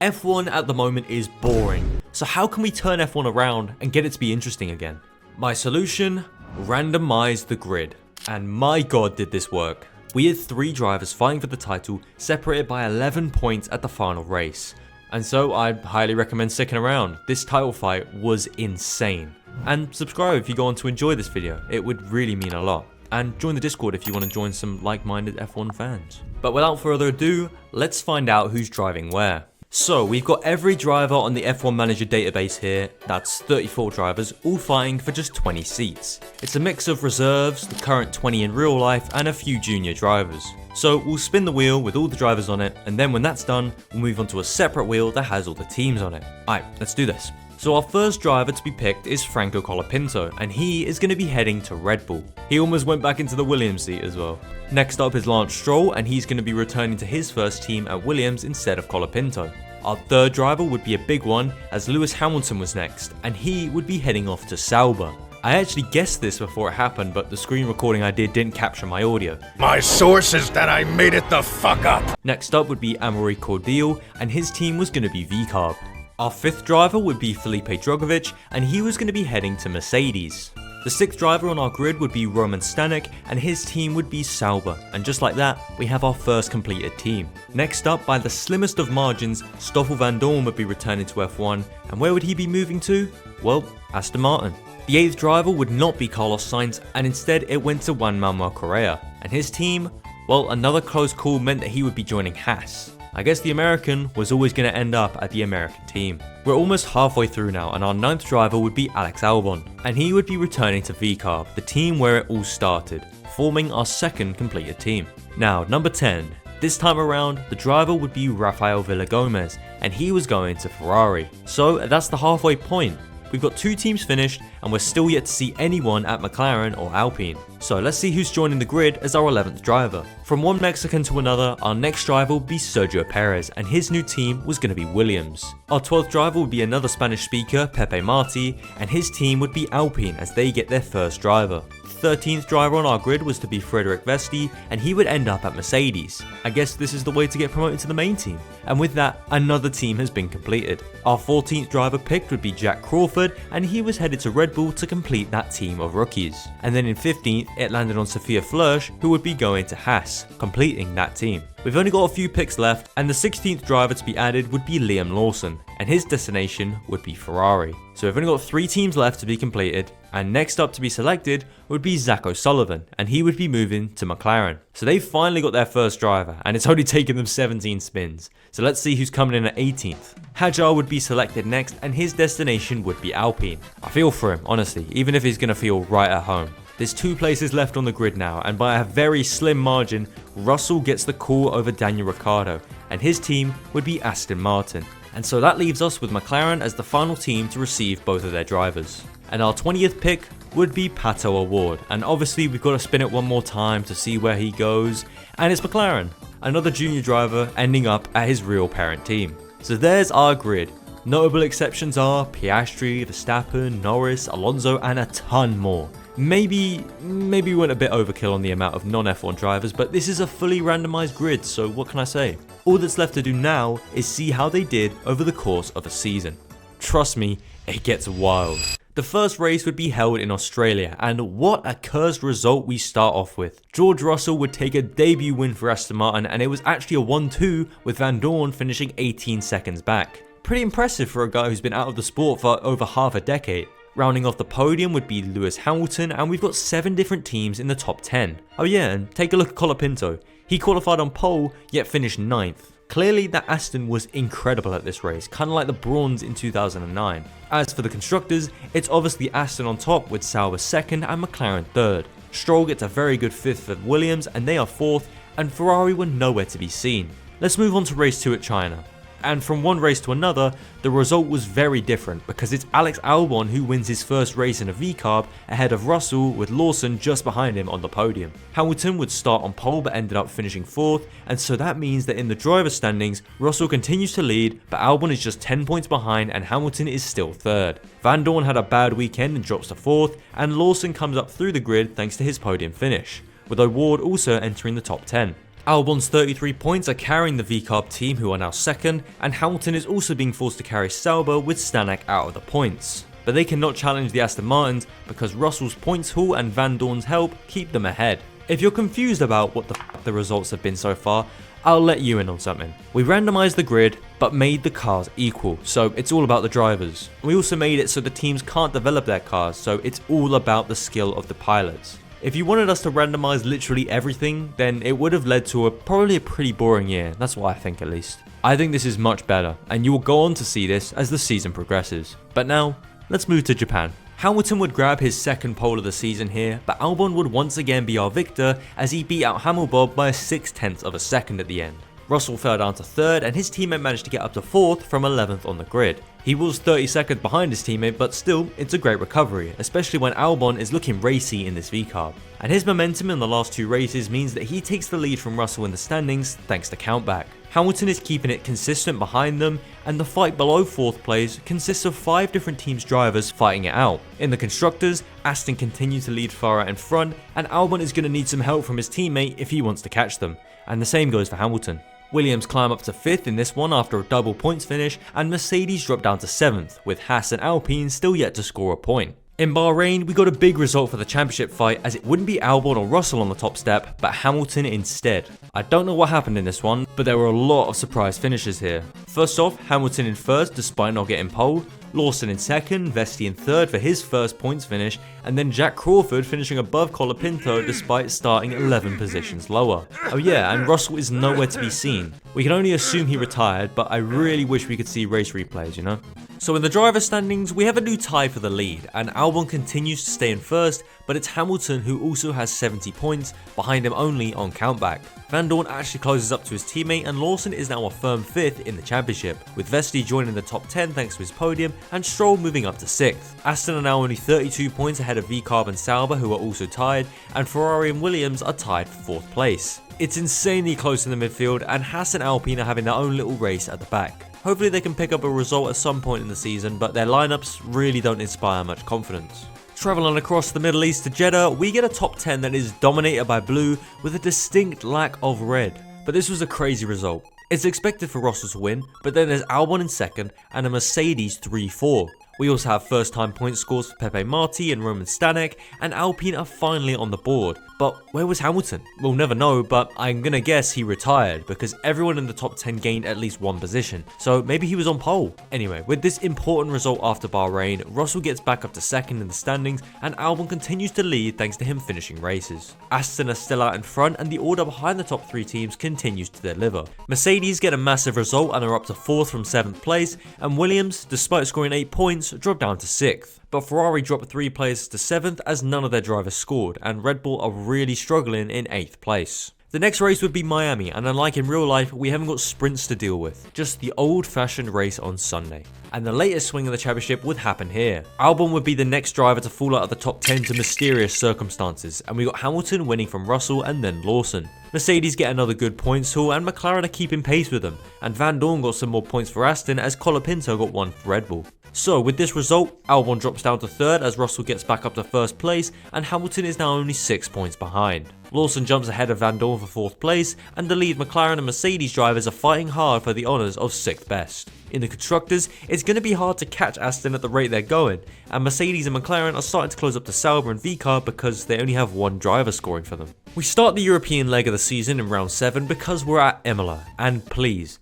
F1 at the moment is boring, so how can we turn F1 around and get it to be interesting again? My solution? Randomize the grid. And my god did this work. We had 3 drivers fighting for the title, separated by 11 points at the final race. And so I highly recommend sticking around. This title fight was insane. And subscribe if you go on to enjoy this video, it would really mean a lot. And join the Discord if you want to join some like-minded F1 fans. But without further ado, let's find out who's driving where. So we've got every driver on the F1 Manager database here, that's 34 drivers, all fighting for just 20 seats. It's a mix of reserves, the current 20 in real life, and a few junior drivers. So we'll spin the wheel with all the drivers on it, and then when that's done, we'll move on to a separate wheel that has all the teams on it. Alright, let's do this. So our first driver to be picked is Franco Colapinto, and he is going to be heading to Red Bull. He almost went back into the Williams seat as well. Next up is Lance Stroll, and he's going to be returning to his first team at Williams instead of Colapinto. Our third driver would be a big one, as Lewis Hamilton was next, and he would be heading off to Sauber. I actually guessed this before it happened, but the screen recording I did didn't capture my audio. My source is that I made it the fuck up. Next up would be Amaury Cordial, and his team was going to be VCarb. Our fifth driver would be Felipe Drugovich, and he was going to be heading to Mercedes. The sixth driver on our grid would be Roman Stanek, and his team would be Sauber, and just like that, we have our first completed team. Next up, by the slimmest of margins, Stoffel Vandoorne would be returning to F1, and where would he be moving to? Well, Aston Martin. The eighth driver would not be Carlos Sainz, and instead it went to Juan Manuel Correa, and his team? Well, another close call meant that he would be joining Haas. I guess the American was always going to end up at the American team. We're almost halfway through now, and our ninth driver would be Alex Albon, and he would be returning to VCarb, the team where it all started, forming our second completed team. Now, number 10. This time around, the driver would be Rafael Villagomez, and he was going to Ferrari. So that's the halfway point. We've got 2 teams finished, and we're still yet to see anyone at McLaren or Alpine. So let's see who's joining the grid as our 11th driver. From one Mexican to another, our next driver would be Sergio Perez, and his new team was going to be Williams. Our 12th driver would be another Spanish speaker, Pepe Marti, and his team would be Alpine as they get their first driver. 13th driver on our grid was to be Frederic Vesti, and he would end up at Mercedes. I guess this is the way to get promoted to the main team. And with that, another team has been completed. Our 14th driver picked would be Jack Crawford, and he was headed to Red Bull to complete that team of rookies. And then in 15th, it landed on Sophia Flörsch, who would be going to Haas, completing that team. We've only got a few picks left, and the 16th driver to be added would be Liam Lawson, and his destination would be Ferrari. So we've only got 3 teams left to be completed, and next up to be selected would be Zach O'Sullivan, and he would be moving to McLaren. So they've finally got their first driver, and it's only taken them 17 spins. So let's see who's coming in at 18th. Hajar would be selected next, and his destination would be Alpine. I feel for him, honestly, even if he's going to feel right at home. There's 2 places left on the grid now, and by a very slim margin, Russell gets the call over Daniel Ricciardo, and his team would be Aston Martin. And so that leaves us with McLaren as the final team to receive both of their drivers. And our 20th pick would be Pato Award, and obviously we've got to spin it one more time to see where he goes, and it's McLaren, another junior driver ending up at his real parent team. So there's our grid. Notable exceptions are Piastri, Verstappen, Norris, Alonso, and a ton more. Maybe we went a bit overkill on the amount of non-F1 drivers, but this is a fully randomized grid, so what can I say? All that's left to do now is see how they did over the course of a season. Trust me, it gets wild. The first race would be held in Australia, and what a cursed result we start off with. George Russell would take a debut win for Aston Martin, and it was actually a 1-2 with Vandoorne finishing 18 seconds back. Pretty impressive for a guy who's been out of the sport for over half a decade. Rounding off the podium would be Lewis Hamilton, and we've got 7 different teams in the top 10. Oh yeah, and take a look at Colapinto. He qualified on pole, yet finished 9th. Clearly that Aston was incredible at this race, kind of like the Bronze in 2009. As for the constructors, it's obviously Aston on top with Sauber 2nd and McLaren 3rd. Stroll gets a very good 5th for Williams, and they are 4th, and Ferrari were nowhere to be seen. Let's move on to race 2 at China. And from one race to another, the result was very different because it's Alex Albon who wins his first race in a VCarb ahead of Russell, with Lawson just behind him on the podium. Hamilton would start on pole but ended up finishing 4th, and so that means that in the driver standings, Russell continues to lead, but Albon is just 10 points behind and Hamilton is still 3rd. Vandoorne had a bad weekend and drops to 4th, and Lawson comes up through the grid thanks to his podium finish, with Award also entering the top 10. Albon's 33 points are carrying the VCARB team, who are now second, and Hamilton is also being forced to carry Sauber with Stanek out of the points. But they cannot challenge the Aston Martins because Russell's points haul and Van Dorn's help keep them ahead. If you're confused about what the results have been so far, I'll let you in on something. We randomised the grid, but made the cars equal, so it's all about the drivers. We also made it so the teams can't develop their cars, so it's all about the skill of the pilots. If you wanted us to randomise literally everything, then it would have led to probably a pretty boring year. That's what I think, at least. I think this is much better, and you will go on to see this as the season progresses. But now, let's move to Japan. Hamilton would grab his second pole of the season here, but Albon would once again be our victor as he beat out Hamilbob by a 0.6 of a second at the end. Russell fell down to 3rd and his teammate managed to get up to 4th from 11th on the grid. He was 30 seconds behind his teammate, but still, it's a great recovery, especially when Albon is looking racy in this VCARB. And his momentum in the last 2 races means that he takes the lead from Russell in the standings thanks to countback. Hamilton is keeping it consistent behind them, and the fight below 4th place consists of 5 different teams' drivers fighting it out. In the constructors, Aston continues to lead far out in front, and Albon is going to need some help from his teammate if he wants to catch them, and the same goes for Hamilton. Williams climb up to 5th in this one after a double points finish, and Mercedes drop down to 7th, with Haas and Alpine still yet to score a point. In Bahrain, we got a big result for the championship fight as it wouldn't be Albon or Russell on the top step, but Hamilton instead. I don't know what happened in this one, but there were a lot of surprise finishes here. First off, Hamilton in 1st despite not getting pole, Lawson in 2nd, Vesti in 3rd for his first points finish, and then Jack Crawford finishing above Colapinto despite starting 11 positions lower. Oh yeah, and Russell is nowhere to be seen. We can only assume he retired, but I really wish we could see race replays, you know? So in the driver standings, we have a new tie for the lead, and Albon continues to stay in 1st, but it's Hamilton who also has 70 points, behind him only on countback. Van Dorn actually closes up to his teammate, and Lawson is now a firm 5th in the championship, with Vesti joining the top 10 thanks to his podium, and Stroll moving up to 6th. Aston are now only 32 points ahead of VCARB and Sauber, who are also tied, and Ferrari and Williams are tied for 4th place. It's insanely close in the midfield, and Haas and Alpine are having their own little race at the back. Hopefully they can pick up a result at some point in the season, but their lineups really don't inspire much confidence. Traveling across the Middle East to Jeddah, we get a top 10 that is dominated by blue with a distinct lack of red. But this was a crazy result. It's expected for Russell to win, but then there's Albon in 2nd and a Mercedes 3-4. We also have first time point scores for Pepe Marti and Roman Stanek, and Alpine are finally on the board. But where was Hamilton? We'll never know, but I'm gonna guess he retired because everyone in the top 10 gained at least one position, so maybe he was on pole. Anyway, with this important result after Bahrain, Russell gets back up to 2nd in the standings, and Albon continues to lead thanks to him finishing races. Aston are still out in front, and the order behind the top 3 teams continues to deliver. Mercedes get a massive result and are up to 4th from 7th place, and Williams, despite scoring 8 points, drop down to 6th. But Ferrari dropped 3 places to 7th as none of their drivers scored, and Red Bull are really struggling in 8th place. The next race would be Miami, and unlike in real life, we haven't got sprints to deal with, just the old-fashioned race on Sunday. And the latest swing of the championship would happen here. Albon would be the next driver to fall out of the top 10 to mysterious circumstances, and we got Hamilton winning from Russell and then Lawson. Mercedes get another good points haul, and McLaren are keeping pace with them, and Van Dorn got some more points for Aston as Colapinto got one for Red Bull. So with this result, Albon drops down to 3rd as Russell gets back up to 1st place, and Hamilton is now only 6 points behind. Lawson jumps ahead of Van Dorn for 4th place, and the lead McLaren and Mercedes drivers are fighting hard for the honours of 6th best. In the constructors, it's going to be hard to catch Aston at the rate they're going, and Mercedes and McLaren are starting to close up to Sauber and VCARB because they only have one driver scoring for them. We start the European leg of the season in round 7 because we're at Imola, and please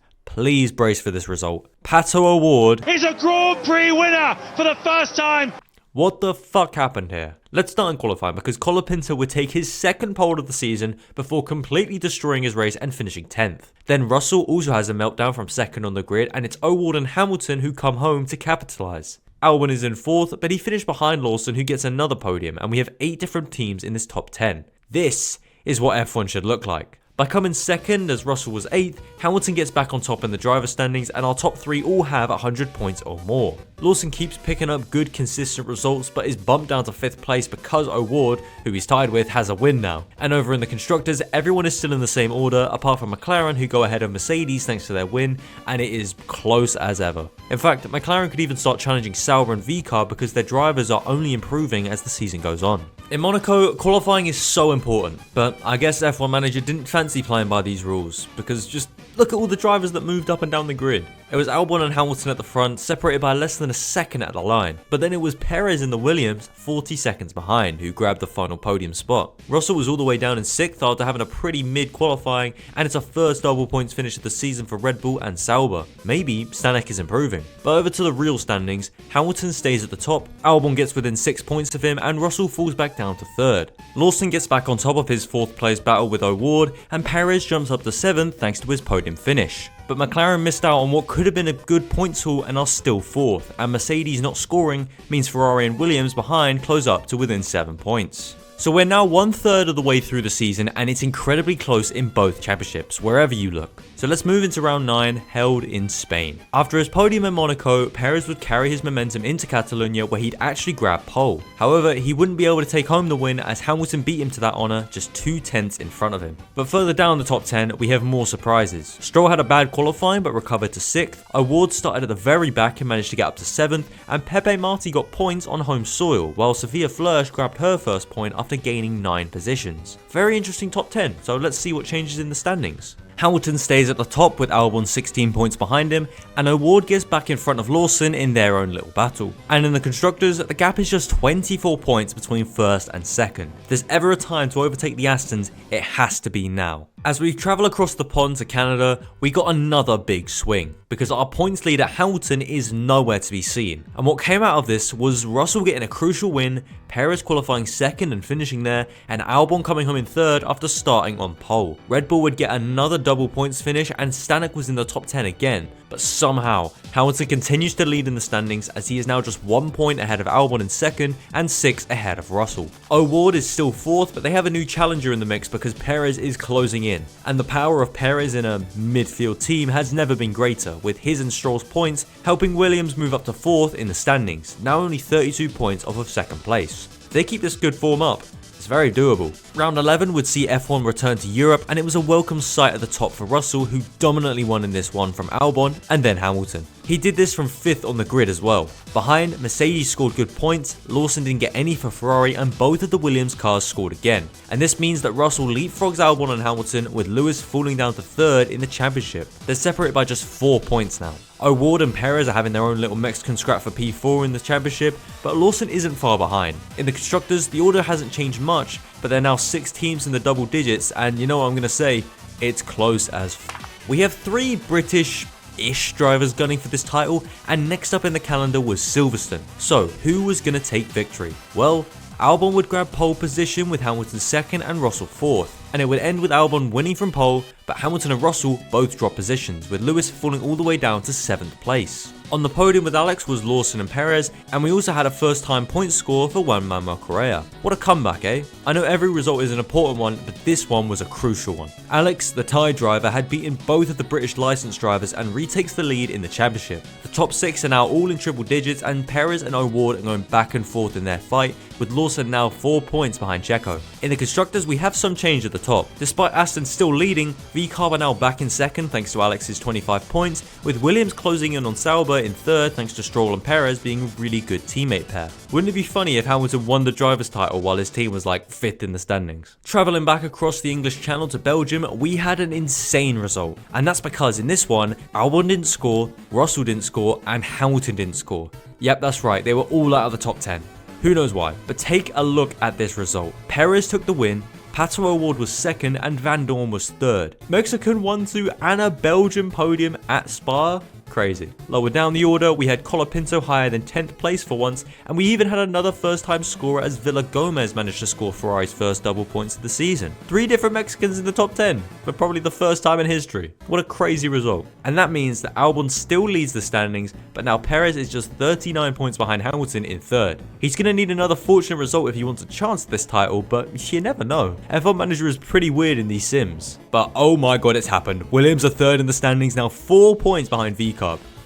brace for this result. Pato O'Ward is a Grand Prix winner for the first time. What the fuck happened here? Let's start in qualifying because Colapinto would take his 2nd pole of the season before completely destroying his race and finishing 10th. Then Russell also has a meltdown from 2nd on the grid, and it's O'Ward and Hamilton who come home to capitalise. Albon is in 4th, but he finished behind Lawson, who gets another podium, and we have 8 different teams in this top 10. This is what F1 should look like. By coming 2nd as Russell was 8th, Hamilton gets back on top in the driver standings, and our top 3 all have 100 points or more. Lawson keeps picking up good consistent results but is bumped down to 5th place because O'Ward, who he's tied with, has a win now. And over in the constructors, everyone is still in the same order apart from McLaren, who go ahead of Mercedes thanks to their win, and it is close as ever. In fact, McLaren could even start challenging Sauber and VCARB because their drivers are only improving as the season goes on. In Monaco, qualifying is so important, but I guess F1 manager didn't fancy fancy playing by these rules, because just look at all the drivers that moved up and down the grid. It was Albon and Hamilton at the front, separated by less than a second at the line. But then it was Perez in the Williams, 40 seconds behind, who grabbed the final podium spot. Russell was all the way down in 6th after having a pretty mid qualifying, and it's a first double points finish of the season for Red Bull and Sauber. Maybe Stanek is improving. But over to the real standings, Hamilton stays at the top, Albon gets within 6 points of him, and Russell falls back down to 3rd. Lawson gets back on top of his 4th place battle with O'Ward, and Perez jumps up to 7th thanks to his podium finish. But McLaren missed out on what could have been a good points haul and are still 4th, and Mercedes not scoring means Ferrari and Williams behind close up to within 7 points. So we're now 1/3 of the way through the season, and it's incredibly close in both championships, wherever you look. So let's move into round 9, held in Spain. After his podium in Monaco, Perez would carry his momentum into Catalonia, where he'd actually grab pole. However, he wouldn't be able to take home the win, as Hamilton beat him to that honour just 2 tenths in front of him. But further down the top 10, we have more surprises. Stroll had a bad qualifying but recovered to 6th, O'Ward started at the very back and managed to get up to 7th, and Pepe Marti got points on home soil, while Sophia Flörsch grabbed her first point after gaining 9 positions. Very interesting top 10, so let's see what changes in the standings. Hamilton stays at the top with Albon 16 points behind him, and O'Ward gets back in front of Lawson in their own little battle. And in the Constructors, the gap is just 24 points between 1st and 2nd. If there's ever a time to overtake the Astons, it has to be now. As we travel across the pond to Canada, we got another big swing, because our points lead at Hamilton is nowhere to be seen. And what came out of this was Russell getting a crucial win, Perez qualifying 2nd and finishing there, and Albon coming home in 3rd after starting on pole. Red Bull would get another double points finish, and Stanek was in the top 10 again. But somehow, Hamilton continues to lead in the standings, as he is now just 1 point ahead of Albon in 2nd and 6 ahead of Russell. O'Ward is still 4th, but they have a new challenger in the mix because Perez is closing in. And the power of Perez in a midfield team has never been greater, with his and Stroll's points helping Williams move up to 4th in the standings, now only 32 points off of 2nd place. If they keep this good form up, it's very doable. Round 11 would see F1 return to Europe, and it was a welcome sight at the top for Russell, who dominantly won in this one from Albon and then Hamilton. He did this from 5th on the grid as well. Behind, Mercedes scored good points, Lawson didn't get any for Ferrari, and both of the Williams cars scored again. And this means that Russell leapfrogs Albon and Hamilton, with Lewis falling down to 3rd in the championship. They're separated by just 4 points now. O'Ward and Perez are having their own little Mexican scrap for P4 in the championship, but Lawson isn't far behind. In the Constructors, the order hasn't changed much, but there are now 6 teams in the double digits, and you know what I'm going to say, it's close as We have 3 British-ish drivers gunning for this title, and next up in the calendar was Silverstone. So, who was going to take victory? Well, Albon would grab pole position with Hamilton 2nd and Russell 4th, and it would end with Albon winning from pole, but Hamilton and Russell both dropped positions, with Lewis falling all the way down to 7th place. On the podium with Alex was Lawson and Perez, and we also had a first time point score for Juan Manuel Correa. What a comeback, eh? I know every result is an important one, but this one was a crucial one. Alex, the Thai driver, had beaten both of the British licensed drivers and retakes the lead in the championship. The top 6 are now all in triple digits, and Perez and O'Ward are going back and forth in their fight, with Lawson now 4 points behind Checo. In the Constructors, we have some change at the top. Despite Aston still leading, VCarb are now back in 2nd thanks to Alex's 25 points, with Williams closing in on Sauber in 3rd thanks to Stroll and Perez being a really good teammate pair. Wouldn't it be funny if Hamilton won the driver's title while his team was like 5th in the standings? Travelling back across the English Channel to Belgium, we had an insane result, and that's because in this one, Albon didn't score, Russell didn't score, and Hamilton didn't score. Yep, that's right, they were all out of the top 10. Who knows why, but take a look at this result. Perez took the win, Pato O'Ward was 2nd, and Van Dorn was 3rd. Mexican 1-2 and a Belgian podium at Spa? Crazy. Lower down the order, we had Colapinto higher than 10th place for once, and we even had another first time scorer as Villa Gomez managed to score Ferrari's first double points of the season. 3 different Mexicans in the top 10, for probably the first time in history. What a crazy result. And that means that Albon still leads the standings, but now Perez is just 39 points behind Hamilton in 3rd. He's going to need another fortunate result if he wants a chance at this title, but you never know. F1 Manager is pretty weird in these sims. But oh my god, it's happened. Williams are 3rd in the standings, now 4 points behind VCarb.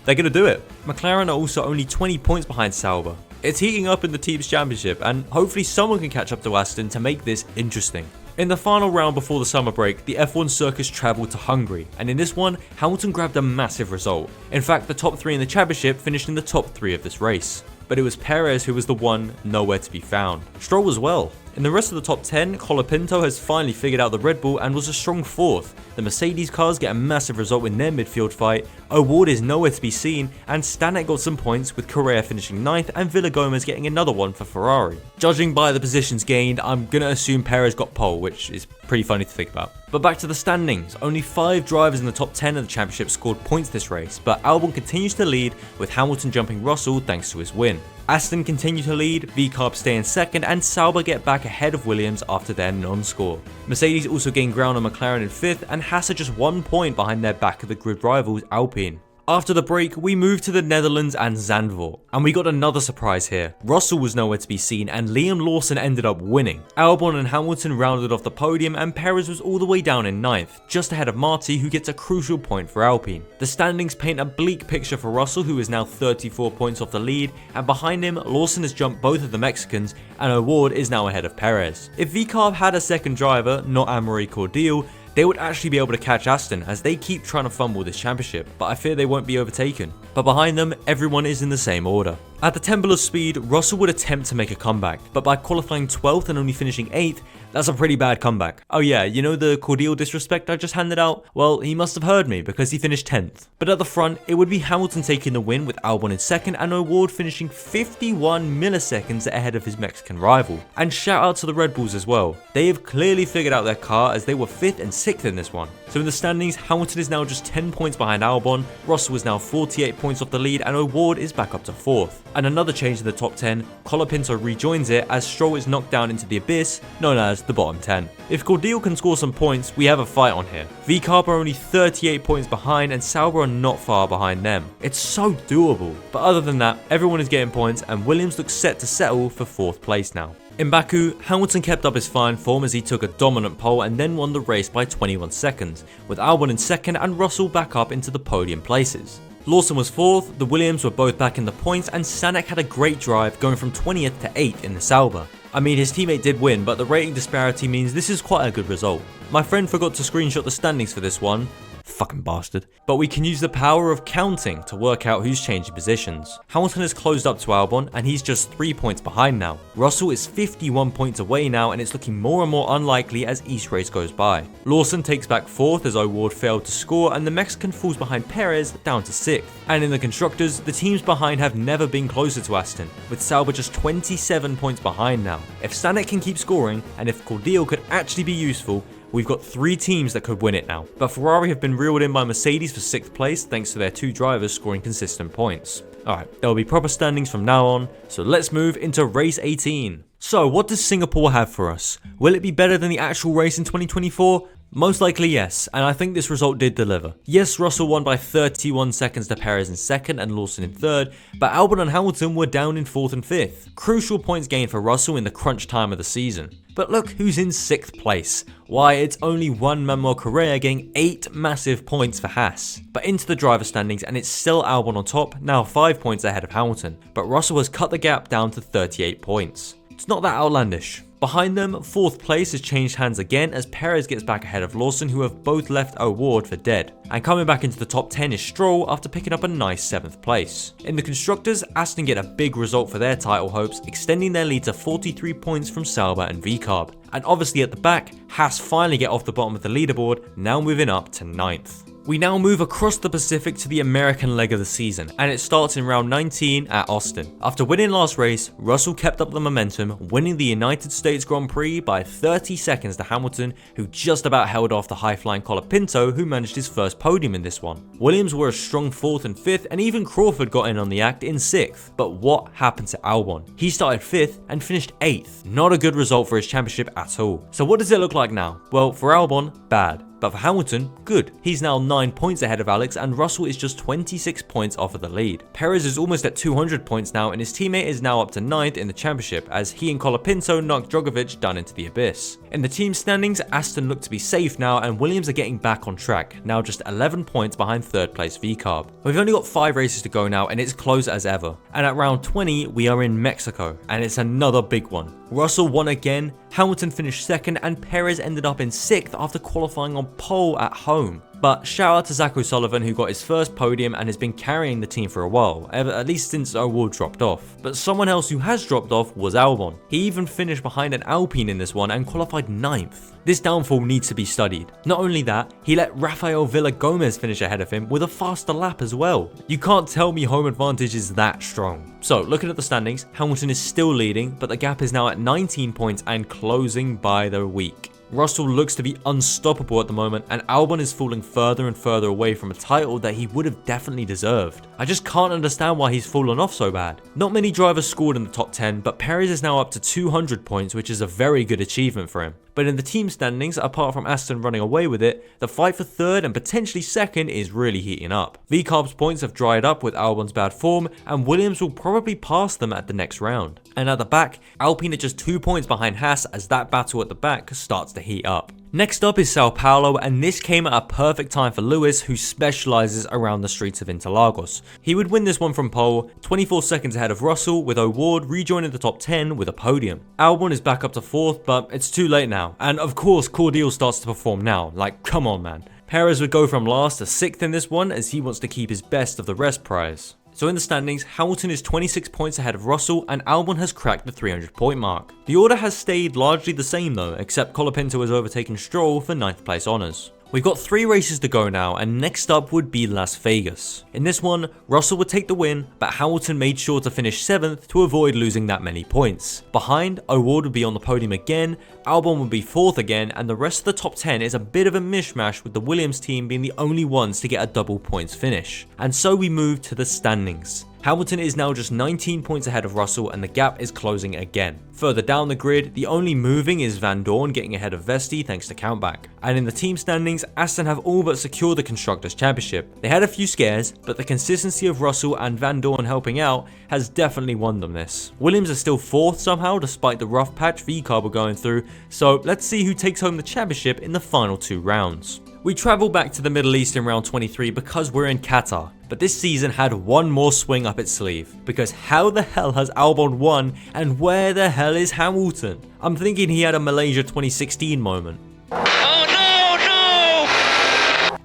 They're going to do it. McLaren are also only 20 points behind Sauber. It's heating up in the team's championship, and hopefully someone can catch up to Aston to make this interesting. In the final round before the summer break, the F1 circus travelled to Hungary, and in this one, Hamilton grabbed a massive result. In fact, the top 3 in the championship finished in the top 3 of this race. But it was Perez who was the one nowhere to be found. Stroll as well. In the rest of the top 10, Colapinto has finally figured out the Red Bull and was a strong 4th. The Mercedes cars get a massive result in their midfield fight, O'Ward is nowhere to be seen, and Stanek got some points with Correa finishing 9th and Villagomez getting another one for Ferrari. Judging by the positions gained, I'm gonna assume Perez got pole, which is pretty funny to think about. But back to the standings, only 5 drivers in the top 10 of the championship scored points this race, but Albon continues to lead with Hamilton jumping Russell thanks to his win. Aston continue to lead, VCarb stay in 2nd, and Sauber get back ahead of Williams after their non-score. Mercedes also gain ground on McLaren in 5th, and Haas are just 1 point behind their back of the grid rivals Alpine. After the break, we moved to the Netherlands and Zandvoort, and we got another surprise here. Russell was nowhere to be seen and Liam Lawson ended up winning. Albon and Hamilton rounded off the podium and Perez was all the way down in 9th, just ahead of Marty who gets a crucial point for Alpine. The standings paint a bleak picture for Russell who is now 34 points off the lead, and behind him Lawson has jumped both of the Mexicans and O'Ward is now ahead of Perez. If VCarb had a second driver, not Amaury Cordial, they would actually be able to catch Aston as they keep trying to fumble this championship, but I fear they won't be overtaken. But behind them, everyone is in the same order. At the Temple of Speed, Russell would attempt to make a comeback, but by qualifying 12th and only finishing 8th, that's a pretty bad comeback. Oh yeah, you know the cordial disrespect I just handed out? Well, he must have heard me because he finished 10th. But at the front, it would be Hamilton taking the win with Albon in 2nd and O'Ward finishing 51 milliseconds ahead of his Mexican rival. And shout out to the Red Bulls as well. They have clearly figured out their car as they were 5th and 6th in this one. So in the standings, Hamilton is now just 10 points behind Albon, Russell is now 48 points off the lead and O'Ward is back up to 4th. And another change in the top 10, Colapinto rejoins it as Stroll is knocked down into the abyss, known as the bottom 10. If Cordial can score some points, we have a fight on here. VCarb are only 38 points behind and Sauber are not far behind them. It's so doable. But other than that, everyone is getting points and Williams looks set to settle for 4th place now. In Baku, Hamilton kept up his fine form as he took a dominant pole and then won the race by 21 seconds, with Albon in 2nd and Russell back up into the podium places. Lawson was 4th, the Williams were both back in the points and Stanek had a great drive going from 20th to 8th in the Sauber. I mean, his teammate did win, but the rating disparity means this is quite a good result. My friend forgot to screenshot the standings for this one. Fucking bastard. But we can use the power of counting to work out who's changing positions. Hamilton has closed up to Albon and he's just 3 points behind now. Russell is 51 points away now and it's looking more and more unlikely as each race goes by. Lawson takes back 4th as O'Ward failed to score and the Mexican falls behind Perez down to 6th. And in the constructors, the teams behind have never been closer to Aston, with Sauber just 27 points behind now. If Stanek can keep scoring and if Cordial could actually be useful, we've got 3 teams that could win it now, but Ferrari have been reeled in by Mercedes for 6th place thanks to their 2 drivers scoring consistent points. Alright, there will be proper standings from now on, so let's move into race 18. So what does Singapore have for us? Will it be better than the actual race in 2024? Most likely yes, and I think this result did deliver. Yes, Russell won by 31 seconds to Perez in 2nd and Lawson in 3rd, but Albon and Hamilton were down in 4th and 5th. Crucial points gained for Russell in the crunch time of the season. But look who's in 6th place. Why, it's only one Manuel Correa getting 8 massive points for Haas. But into the driver standings and it's still Albon on top, now 5 points ahead of Hamilton. But Russell has cut the gap down to 38 points. It's not that outlandish. Behind them, 4th place has changed hands again as Perez gets back ahead of Lawson who have both left O'Ward for dead. And coming back into the top 10 is Stroll after picking up a nice 7th place. In the constructors, Aston get a big result for their title hopes, extending their lead to 43 points from Sauber and VCarb. And obviously at the back, Haas finally get off the bottom of the leaderboard, now moving up to 9th. We now move across the Pacific to the American leg of the season, and it starts in round 19 at Austin. After winning last race, Russell kept up the momentum, winning the United States Grand Prix by 30 seconds to Hamilton, who just about held off the high-flying Colapinto, who managed his first podium in this one. Williams were a strong 4th and 5th, and even Crawford got in on the act in 6th. But what happened to Albon? He started 5th and finished 8th. Not a good result for his championship at all. So what does it look like now? Well, for Albon, bad. But for Hamilton, good. He's now 9 points ahead of Alex and Russell is just 26 points off of the lead. Perez is almost at 200 points now and his teammate is now up to 9th in the championship as he and Colapinto knocked Drogovic down into the abyss. In the team standings, Aston look to be safe now and Williams are getting back on track, now just 11 points behind 3rd place VCarb. We've only got 5 races to go now and it's close as ever. And at round 20, we are in Mexico and it's another big one. Russell won again, Hamilton finished 2nd and Perez ended up in 6th after qualifying on pole at home. But shout out to Zach O'Sullivan, who got his first podium and has been carrying the team for a while, at least since O'Ward dropped off. But someone else who has dropped off was Albon. He even finished behind an Alpine in this one and qualified 9th. This downfall needs to be studied. Not only that, he let Rafael Villa-Gomez finish ahead of him with a faster lap as well. You can't tell me home advantage is that strong. So looking at the standings, Hamilton is still leading, but the gap is now at 19 points and closing by the week. Russell looks to be unstoppable at the moment, and Albon is falling further and further away from a title that he would have definitely deserved. I just can't understand why he's fallen off so bad. Not many drivers scored in the top 10, but Perez is now up to 200 points, which is a very good achievement for him. But in the team standings, apart from Aston running away with it, the fight for third and potentially second is really heating up. VCarb's points have dried up with Albon's bad form, and Williams will probably pass them at the next round. And at the back, Alpine are just 2 points behind Haas as that battle at the back starts to heat up. Next up is Sao Paulo, and this came at a perfect time for Lewis, who specialises around the streets of Interlagos. He would win this one from pole, 24 seconds ahead of Russell, with O'Ward rejoining the top 10 with a podium. Albon is back up to 4th, but it's too late now. And of course, Cordial starts to perform now. Like, come on, man. Perez would go from last to 6th in this one, as he wants to keep his best of the rest prize. So in the standings, Hamilton is 26 points ahead of Russell, and Albon has cracked the 300 point mark. The order has stayed largely the same though, except Colapinto has overtaken Stroll for 9th place honours. We've got 3 races to go now, and next up would be Las Vegas. In this one, Russell would take the win, but Hamilton made sure to finish 7th to avoid losing that many points. Behind, O'Ward would be on the podium again, Albon would be 4th again, and the rest of the top 10 is a bit of a mishmash, with the Williams team being the only ones to get a double points finish. And so we move to the standings. Hamilton is now just 19 points ahead of Russell, and the gap is closing again. Further down the grid, the only moving is Van Dorn getting ahead of Vesti thanks to countback. And in the team standings, Aston have all but secured the Constructors' Championship. They had a few scares, but the consistency of Russell and Van Dorn helping out has definitely won them this. Williams are still 4th somehow despite the rough patch VCarb were going through, so let's see who takes home the championship in the final 2 rounds. We travel back to the Middle East in round 23 because we're in Qatar, but this season had one more swing up its sleeve, because how the hell has Albon won and where the hell is Hamilton? I'm thinking he had a Malaysia 2016 moment.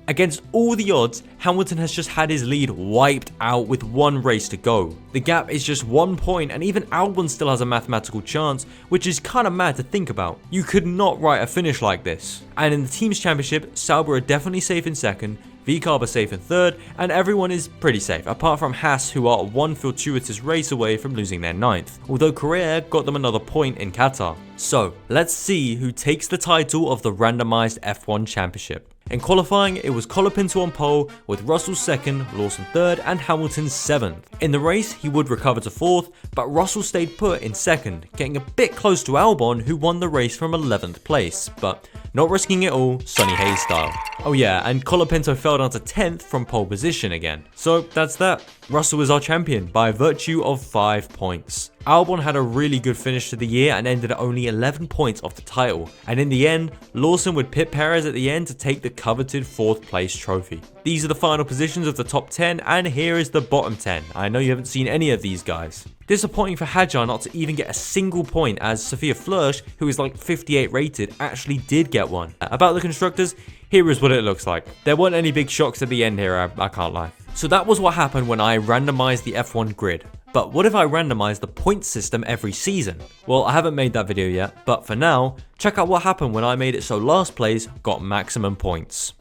Against all the odds, Hamilton has just had his lead wiped out with 1 race to go. The gap is just 1 point, and even Albon still has a mathematical chance, which is kinda mad to think about. You could not write a finish like this. And in the team's championship, Sauber are definitely safe in 2nd, VCarb are safe in 3rd, and everyone is pretty safe, apart from Haas, who are 1 fortuitous race away from losing their 9th, although Correa got them another point in Qatar. So, let's see who takes the title of the randomised F1 championship. In qualifying, it was Colapinto on pole, with Russell 2nd, Lawson 3rd, and Hamilton 7th. In the race, he would recover to 4th, but Russell stayed put in 2nd, getting a bit close to Albon, who won the race from 11th place, but not risking it all, Sonny Hayes style. Oh yeah, and Colapinto fell down to 10th from pole position again. So that's that. Russell is our champion by virtue of 5 points. Albon had a really good finish to the year and ended at only 11 points off the title, and in the end, Lawson would pit Perez at the end to take the coveted 4th place trophy. These are the final positions of the top 10, and here is the bottom 10. I know you haven't seen any of these guys. Disappointing for Hadjar not to even get a single point, as Sophia Flörsch, who is like 58 rated, actually did get one. About the constructors, here is what it looks like. There weren't any big shocks at the end here, I can't lie. So that was what happened when I randomized the F1 grid. But what if I randomize the point system every season? Well, I haven't made that video yet, but for now, check out what happened when I made it so last place got maximum points.